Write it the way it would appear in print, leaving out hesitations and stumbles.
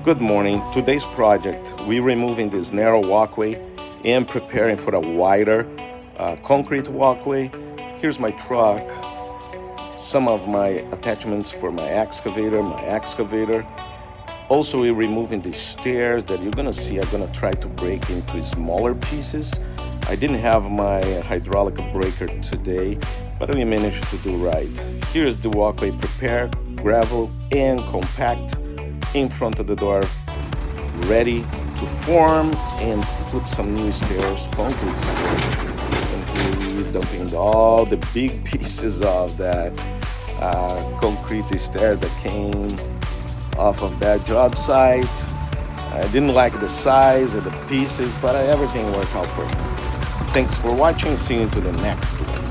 Good morning. Today's project, we're removing this narrow walkway and preparing for a wider concrete walkway. Here's my truck, some of my attachments for my excavator. Also, we're removing the stairs that you're gonna see. I'm gonna try to break into smaller pieces. I didn't have my hydraulic breaker today, but we managed to do right. Here's the walkway prepared, gravel and compact in front of the door, ready to form and put some new stairs, concrete stairs. And here we're dumping all the big pieces of that concrete stair that came off of that job site. I didn't like the size of the pieces, but everything worked out perfect. Thanks for watching. See you to the next one.